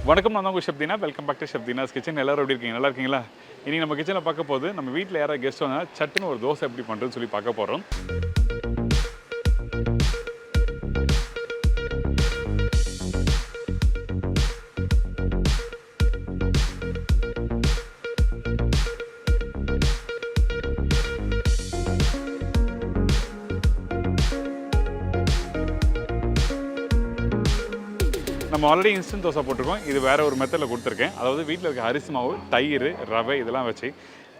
வணக்கம், நான் தான் உங்கள் Shabdina. Welcome back to Shabdina's kitchen. எல்லாரும் எப்படி இருக்கீங்க? நல்லா இருக்கீங்களா? இன்றைக்கி நம்ம கிச்சனில் பார்க்க போது நம்ம வீட்டில் யாராவது கெஸ்ட் வந்தால் சட்டுன்னு ஒரு தோசை எப்படி பண்ணுறதுன்னு சொல்லி பார்க்க போகிறோம். நம்ம ஆல்ரெடி இன்ஸ்டன்ட் தோசை போட்டிருக்கோம். இது வேறு ஒரு மெத்தடில் கொடுத்துருக்கேன். அதாவது வீட்டில் இருக்க அரிசி மாவு, தயிர், ரவை இதெல்லாம் வச்சு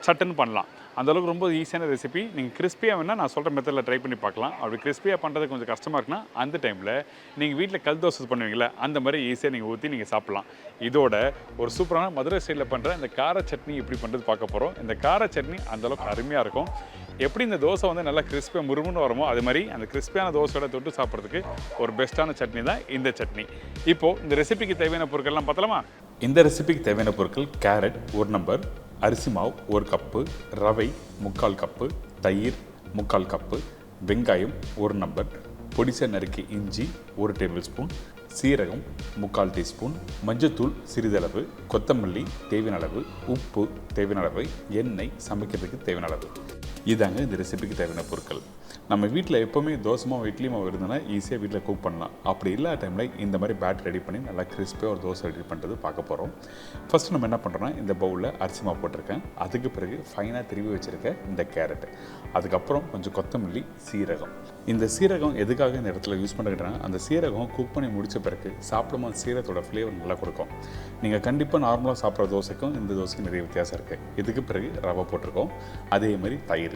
சட்டுன்னு பண்ணலாம். அந்தளவுக்கு ரொம்ப ஈஸியான ரெசிபி. நீங்கள் கிறிஸ்பியாக வேணால் நான் சொல்கிற மெத்தடில் ட்ரை பண்ணி பார்க்கலாம். அப்படி கிறிஸ்பியாக பண்ணுறது கொஞ்சம் கஷ்டமாக இருக்குன்னா அந்த டைமில் நீங்கள் வீட்டில் கல் தோசை பண்ணுவீங்களே அந்த மாதிரி ஈஸியாக நீங்கள் ஊற்றி நீங்கள் சாப்பிட்லாம். இதோட ஒரு சூப்பரான மதுரை ஸ்டைலில் பண்ணுற இந்த கார சட்னி எப்படி பண்ணுறது பார்க்க போகிறோம். இந்த கார சட்னி அந்தளவுக்கு அருமையாக இருக்கும். எப்படி இந்த தோசை வந்து நல்லா கிறிஸ்பியாக முறுமுன்னு வருமோ அது மாதிரி அந்த கிறிஸ்பியான தோசையோட தொட்டு சாப்பிட்றதுக்கு ஒரு பெஸ்ட்டான சட்னி தான் இந்த சட்னி. இப்போது இந்த ரெசிபிக்கு தேவையான பொருட்கள்லாம் பார்த்தலாமா? இந்த ரெசிபிக்கு தேவையான பொருட்கள்: கேரட் 1 நம்பர், அரிசி மாவு 1 கப்பு, ரவை 3/4 கப்பு, தயிர் 3/4 கப்பு, வெங்காயம் 1 நம்பர், பொடிசா நறுக்கி இஞ்சி 1 டேபிள் ஸ்பூன், சீரகம் 3/4 டீஸ்பூன், மஞ்சத்தூள் சிறிதளவு, கொத்தமல்லி தேவையான அளவு, உப்பு தேவையான அளவு, எண்ணெய் சமைக்கிறதுக்கு தேவையான அளவு. இதாங்க இந்த ரெசிபிக்கு தேவையான பொருட்கள். நம்ம வீட்டில் எப்போவுமே தோசை மாவு, இட்லி மாவு இருந்ததுன்னா ஈஸியாக வீட்டில் குக் பண்ணலாம். அப்படி இல்லாத டைமில் இந்த மாதிரி பேட்டர் ரெடி பண்ணி நல்லா கிறிஸ்பியாக ஒரு தோசை ரெடி பண்ணுறது பார்க்க போகிறோம். ஃபஸ்ட்டு நம்ம என்ன பண்ணுறோன்னா, இந்த பவுலில் அரிசி மாவு போட்டிருக்கேன். அதுக்கு பிறகு ஃபைனாக திருவி வச்சுருக்கேன் இந்த கேரட்டு, அதுக்கப்புறம் கொஞ்சம் கொத்தமல்லி, சீரகம். இந்த சீரகம் எதுக்காக இந்த இடத்துல யூஸ் பண்ணிக்கிட்டேன்னா, அந்த சீரகம் குக் பண்ணி முடித்த பிறகு சாப்பிடும்போது சீரகத்தோட ஃப்ளேவர் நல்லா கொடுக்கும். நீங்கள் கண்டிப்பாக நார்மலாக சாப்பிட்ற தோசைக்கும் இந்த தோசைக்கும் நிறைய வித்தியாசம் இருக்குது. இதுக்கு பிறகு ரவை போட்டிருக்கோம். அதே மாதிரி தயிர்.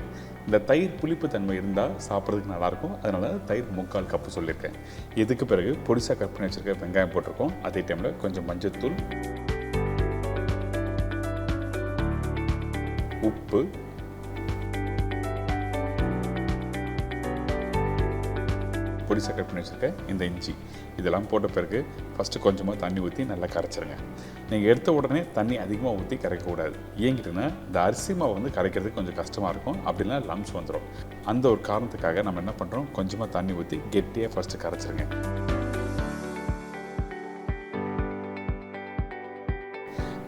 இந்த தயிர் புளிப்பு தன்மை இருந்தால் சாப்பிட்றதுக்கு நல்லாயிருக்கும். அதனால் தயிர் 3/4 கப்பு சொல்லியிருக்கேன். இதுக்கு பிறகு பொடிசா கட் பண்ணி வச்சுருக்க வெங்காயம் போட்டிருக்கோம். அதே டைமில் கொஞ்சம் மஞ்சத்தூள், உப்பு, பொடிசா கட் பண்ணி வச்சுருக்க இந்த இஞ்சி இதெல்லாம் போட்ட பிறகு ஃபஸ்ட்டு கொஞ்சமாக தண்ணி ஊற்றி நல்லா கரைச்சிருங்க. நீங்கள் எடுத்த உடனே தண்ணி அதிகமாக ஊற்றி கரைக்கக்கூடாது. ஏங்கிட்டுன்னா இந்த அரிசி மாவு வந்து கரைக்கிறதுக்கு கொஞ்சம் கஷ்டமாக இருக்கும். அப்படின்னா லம்ஸ் வந்துடும். அந்த ஒரு காரணத்துக்காக நம்ம என்ன பண்ணுறோம், கொஞ்சமாக தண்ணி ஊற்றி கெட்டியாக ஃபஸ்ட்டு கரைச்சிருங்க.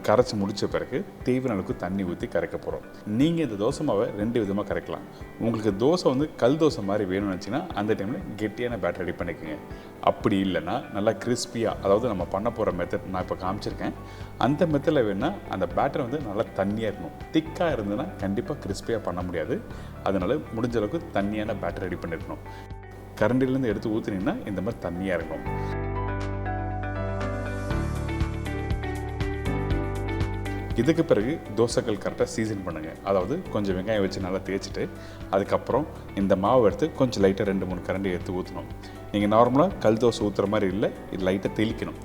கரைச்சி முடித்த பிறகு தேவையான அளவுக்கு தண்ணி ஊற்றி கரைக்க போகிறோம். நீங்கள் இந்த தோசை மாவை 2 விதமாக கரைக்கலாம். உங்களுக்கு தோசை வந்து கல் தோசை மாதிரி வேணும்னு வச்சிங்கன்னா அந்த டைமில் கெட்டியான பேட்டர் ரெடி பண்ணிக்கோங்க. அப்படி இல்லைன்னா நல்லா கிறிஸ்பியாக, அதாவது நம்ம பண்ண போகிற மெத்தட் நான் இப்போ காமிச்சிருக்கேன். அந்த மெத்தடில் வேணுன்னா அந்த பேட்டர் வந்து நல்லா தண்ணியாக இருக்கணும். திக்காக இருந்ததுன்னா கண்டிப்பாக கிறிஸ்பியாக பண்ண முடியாது. அதனால் முடிஞ்ச அளவுக்கு தண்ணியான பேட்டர் ரெடி பண்ணியிருக்கணும். கரண்டிலேருந்து எடுத்து ஊற்றினீங்கன்னா இந்த மாதிரி தண்ணியாக இருக்கணும். இதுக்கு பிறகு தோசைகள் கரெக்டாக சீசன் பண்ணுங்கள். அதாவது கொஞ்சம் வெங்காயம் வச்சு நல்லா தேய்ச்சிட்டு அதுக்கப்புறம் இந்த மாவு எடுத்து கொஞ்சம் லைட்டாக 2-3 கரண்டி எடுத்து ஊற்றணும். நீங்கள் நார்மலாக கல் தோசை ஊற்றுற மாதிரி இல்லை, இது லைட்டாக தெளிக்கணும்.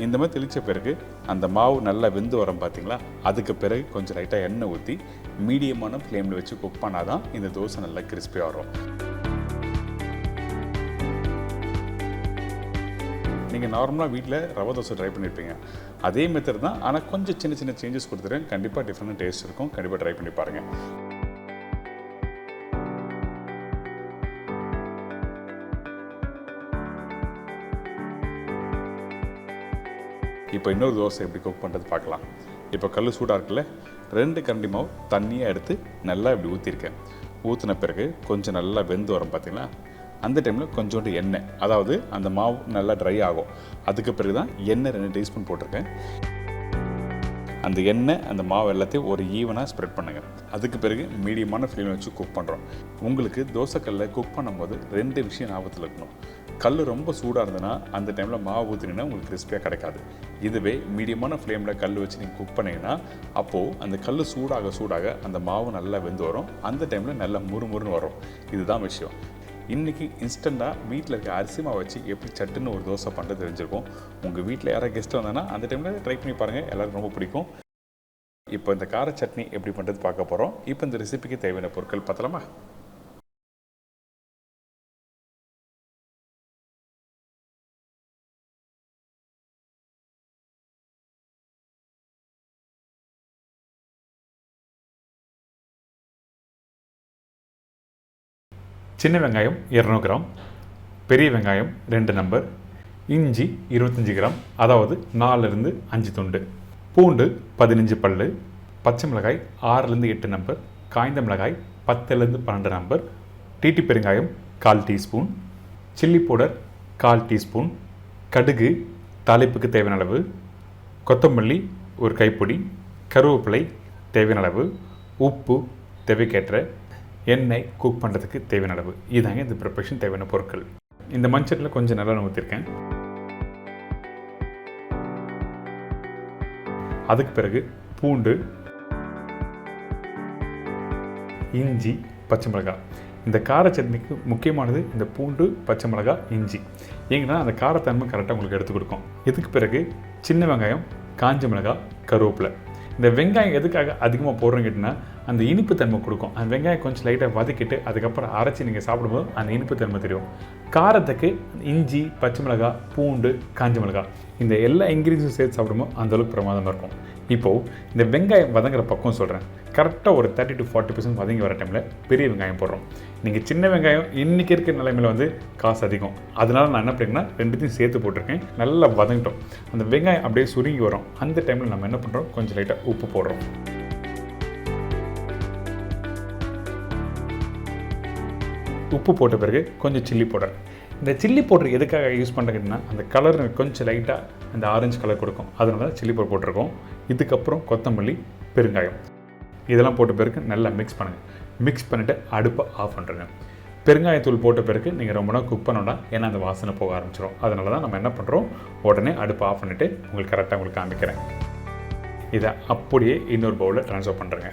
இந்த மாதிரி தெளித்த பிறகு அந்த மாவு நல்லா வெந்து வரும் பார்த்தீங்களா, அதுக்கு பிறகு கொஞ்சம் லைட்டாக எண்ணெய் ஊற்றி மீடியமான ஃப்ளேமில் வச்சு குக் பண்ணால் தான் இந்த தோசை நல்லா கிறிஸ்பியாக வரும். நீங்கள் நார்மலாக வீட்டில் ரவை தோசை ட்ரை பண்ணியிருப்பீங்க. அதே மெத்தட் தான், ஆனால் கொஞ்சம் சின்ன சின்ன சேஞ்சஸ் கொடுத்துருக்கேன். கண்டிப்பாக டிஃப்ரெண்ட் டேஸ்ட் இருக்கும். கண்டிப்பாக ட்ரை பண்ணி பாருங்கள். இப்போ இன்னொரு தோசை எப்படி குக் பண்ணுறது பார்க்கலாம். இப்போ கல் சூடாக இருக்குல்ல, 2 கரண்டி மாவு தண்ணியாக எடுத்து நல்லா இப்படி ஊற்றிருக்கேன். ஊற்றின பிறகு கொஞ்சம் நல்லா வெந்து வரும் பார்த்தீங்களா, அந்த டைமில் கொஞ்சோண்டு எண்ணெய், அதாவது அந்த மாவு நல்லா ட்ரை ஆகும். அதுக்கு பிறகு தான் எண்ணெய் 2 டீஸ்பூன் போட்டிருக்கேன். அந்த எண்ணெய் அந்த மாவு எல்லாத்தையும் ஒரு ஈவனாக ஸ்ப்ரெட் பண்ணுங்கள். அதுக்கு பிறகு மீடியமான ஃப்ளேமில் வச்சு குக் பண்ணுறோம். உங்களுக்கு தோசைக்கல்லில் குக் பண்ணும்போது 2 விஷயம் ஞாபகத்தில் இருக்கணும். கல் ரொம்ப சூடாக இருந்ததுன்னா அந்த டைமில் மாவு ஊற்றினீங்கன்னா உங்களுக்கு கிறிஸ்பியாக கிடைக்காது. இதுவே மீடியமான ஃப்ளேமில் கல் வச்சு நீங்கள் குக் பண்ணிங்கன்னா அப்போது அந்த கல் சூடாக சூடாக அந்த மாவு நல்லா வெந்து வரும். அந்த டைமில் நல்லா முறுமுறுன்னு வரும். இதுதான் விஷயம். இன்றைக்கி இன்ஸ்டண்ட்டாக வீட்டில் இருக்க அரிசி மாவு வச்சு எப்படி சட்டுன்னு ஒரு தோசை பண்ணுறது தெரிஞ்சிருக்கும். உங்கள் வீட்டில் யாராவது கெஸ்ட் வந்தாங்கன்னா அந்த டைமில் ட்ரை பண்ணி பாருங்கள், எல்லோரும் ரொம்ப பிடிக்கும். இப்போ இந்த கார சட்னி எப்படி பண்ணுறது பார்க்க போகிறோம். இப்போ இந்த ரெசிபிக்கு தேவையான பொருட்கள் பார்த்தலாமா? சின்ன வெங்காயம் 200 கிராம், பெரிய வெங்காயம் 2 நம்பர், இஞ்சி 25 கிராம், அதாவது 4லேருந்து 5 துண்டு. பூண்டு 15 பல்லு, பச்சை மிளகாய் 6லேருந்து 8 நம்பர், காய்ந்த மிளகாய் 10லேருந்து 12 நம்பர், டீட்டி பெருங்காயம் 1/4 டீஸ்பூன், சில்லி பவுடர் 1/4 டீஸ்பூன், கடுகு தாளிப்புக்கு தேவையான அளவு, கொத்தமல்லி ஒரு கைப்பிடி, கருவேப்பிலை தேவையான அளவு, உப்பு தேவைக்கேற்ற, எண்ணெய் குக் பண்ணுறதுக்கு தேவையான அளவு. இதாங்க இந்த ப்ரிப்பரேஷன் தேவையான பொருட்கள். இந்த மண்சட்டியில் கொஞ்சம் நல்லெண்ணெய் ஊற்றிருக்கேன். அதுக்கு பிறகு பூண்டு, இஞ்சி, பச்சை மிளகாய். இந்த கார சட்னிக்கு முக்கியமானது இந்த பூண்டு, பச்சை மிளகாய், இஞ்சி. ஏங்கன்னா அந்த காரத்தன்மை கரெக்டாக உங்களுக்கு எடுத்து கொடுக்கும். இதுக்கு பிறகு சின்ன வெங்காயம், காஞ்ச மிளகாய், கருவேப்பிலை. இந்த வெங்காயம் எதுக்காக அதிகமாக போடுறோன்னு கேட்டிங்கன்னா அந்த இனிப்பு தன்மை கொடுக்கும். அந்த வெங்காயம் கொஞ்சம் லைட்டாக வதக்கிட்டு அதுக்கப்புறம் அரைச்சி நீங்கள் சாப்பிடும்போது அந்த இனிப்பு தன்மை தெரியும். காரத்துக்கு இஞ்சி, பச்சை மிளகாய், பூண்டு, காஞ்ச மிளகாய் இந்த எல்லா இன்க்ரீடியன்ஸும் சேர்த்து சாப்பிடும்போது அந்தளவுக்கு பிரமாதமாக இருக்கும். இப்போது இந்த வெங்காயம் வதங்குற பக்கம் சொல்கிறேன். கரெக்டாக ஒரு 30 to 40% வதங்கி வர டைமில் பெரிய வெங்காயம் போடுறோம். நீங்கள் சின்ன வெங்காயம் இன்றைக்கி இருக்கிற நிலைமையில் வந்து காசு அதிகம். அதனால் நான் என்ன பண்ணிங்கன்னா ரெண்டுத்தையும் சேர்த்து போட்டிருக்கேன். நல்லா வதங்கிட்டோம். அந்த வெங்காயம் அப்படியே சுருங்கி வரும். அந்த டைமில் நம்ம என்ன பண்ணுறோம், கொஞ்சம் லைட்டாக உப்பு போடுறோம். உப்பு போட்ட பிறகு கொஞ்சம் சில்லி பவுடர். இந்த சில்லி பவுடர் எதுக்காக யூஸ் பண்ணுறதுன்னா அந்த கலர் கொஞ்சம் லைட்டாக அந்த ஆரஞ்சு கலர் கொடுக்கும். அதனால தான் சில்லி பவுடர் போட்டிருக்கோம். இதுக்கப்புறம் கொத்தமல்லி, பெருங்காயம் இதெல்லாம் போட்ட பிறகு நல்லா மிக்ஸ் பண்ணுங்கள். மிக்ஸ் பண்ணிவிட்டு அடுப்பை ஆஃப் பண்ணுறேங்க. பெருங்காயத்தூள் போட்ட பிறகு நீங்கள் ரொம்ப நாள் குக் பண்ணோன்னா ஏன்னா அந்த வாசனை போக ஆரம்பிச்சிடும். அதனால தான் நம்ம என்ன பண்ணுறோம், உடனே அடுப்பை ஆஃப் பண்ணிவிட்டு உங்களுக்கு கரெக்டாக உங்களுக்கு காமிக்கிறேன். இதை அப்படியே இன்னொரு பவுலில் ட்ரான்ஸ்ஃபர் பண்ணுறேங்க.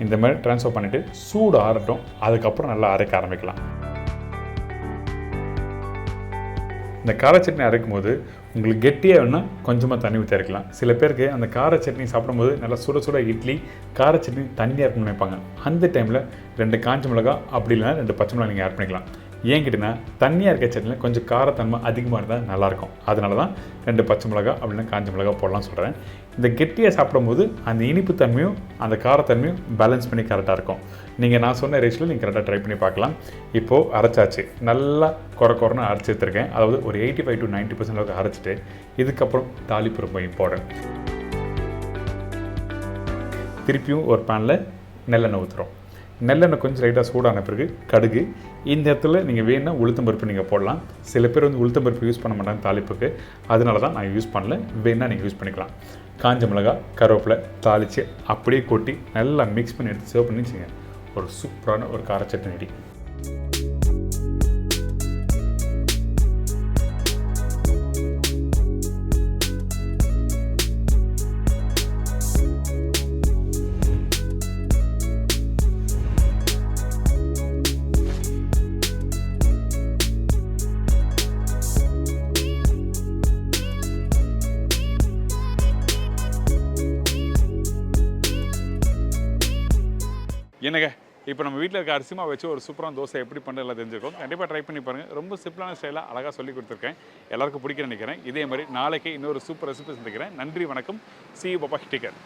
இந்த மாதிரி ட்ரான்ஸ்ஃபர் பண்ணிவிட்டு சூடு ஆறட்டும். அதுக்கப்புறம் நல்லா அரைக்க ஆரம்பிக்கலாம். இந்த கார சட்னி அரைக்கும் போது உங்களுக்கு கெட்டியாக வேணுன்னா கொஞ்சமாக தண்ணி ஊற்றி அரைக்கலாம். சில பேருக்கு அந்த கார சட்னி சாப்பிடும்போது நல்லா சுட சுட இட்லி கார சட்னி தண்ணியாக இருக்குன்னு நினைப்பாங்க. அந்த டைமில் 2 காஞ்ச மிளகா அப்படி இல்லைனா 2 பச்சை மிளகா நீங்கள் ஆட் பண்ணிக்கலாம். ஏன் கேட்டிங்கன்னா தண்ணியாக இருக்க சட்னியில் கொஞ்சம் காரத்தன்மை அதிகமாக இருந்தால் நல்லாயிருக்கும். அதனால தான் 2 பச்சை மிளகா அப்படின்னா காஞ்ச மிளகா போடலாம் சொல்கிறேன். இந்த கெட்டியாக சாப்பிடும்போது அந்த இனிப்பு தன்மையும் அந்த காரத்தன்மையும் பேலன்ஸ் பண்ணி கரெக்டாக இருக்கும். நீங்கள் நான் சொன்ன ரேஷில் நீங்கள் கரெக்டாக ட்ரை பண்ணி பார்க்கலாம். இப்போது அரைச்சாச்சு. நல்லா குறைன்னு அரைச்சி எடுத்துருக்கேன். அதாவது ஒரு 85 to 90% அளவுக்கு அரைச்சிட்டு இதுக்கப்புறம் தாளிப்பு ரொம்ப இம்பார்ட்டன்ட். திருப்பியும் ஒரு பேனில் நல்லெண்ணெய் ஊற்றுறோம். நல்லெண்ணெய் கொஞ்சம் லைட்டாக சூடான பிறகு கடுகு. இந்த இடத்துல நீங்கள் வேணுன்னா உளுத்தம்பருப்பு நீங்கள் போடலாம். சில பேர் வந்து உளுத்தம்பருப்பு யூஸ் பண்ண மாட்டாங்க தாளிப்புக்கு. அதனால தான் நான் யூஸ் பண்ணல. வேணுன்னா நீங்கள் யூஸ் பண்ணிக்கலாம். காஞ்ச மிளகாய், கருவேப்பிலை தாளித்து அப்படியே கொட்டி நல்லா மிக்ஸ் பண்ணி எடுத்து சர்வ் பண்ணி வச்சுங்க. ஒரு சூப்பரான ஒரு கார சட்னி ரெடி. என்னங்க இப்போ நம்ம வீட்டில் இருக்க அரிசி மாவு வச்சு ஒரு சூப்பரான தோசை எப்படி பண்ணுறதுல தெரிஞ்சிருக்கோம். கண்டிப்பாக ட்ரை பண்ணி பாருங்கள். ரொம்ப சிம்பிளான ஸ்டைலாக அழகாக சொல்லி கொடுத்துருக்கேன். எல்லாருக்கும் பிடிக்குன்னு நினைக்கிறேன். இதே மாதிரி நாளைக்கு இன்னொரு சூப்பர் ரெசிபி சந்திக்கிறேன். நன்றி, வணக்கம். See you, bye-bye. Take care.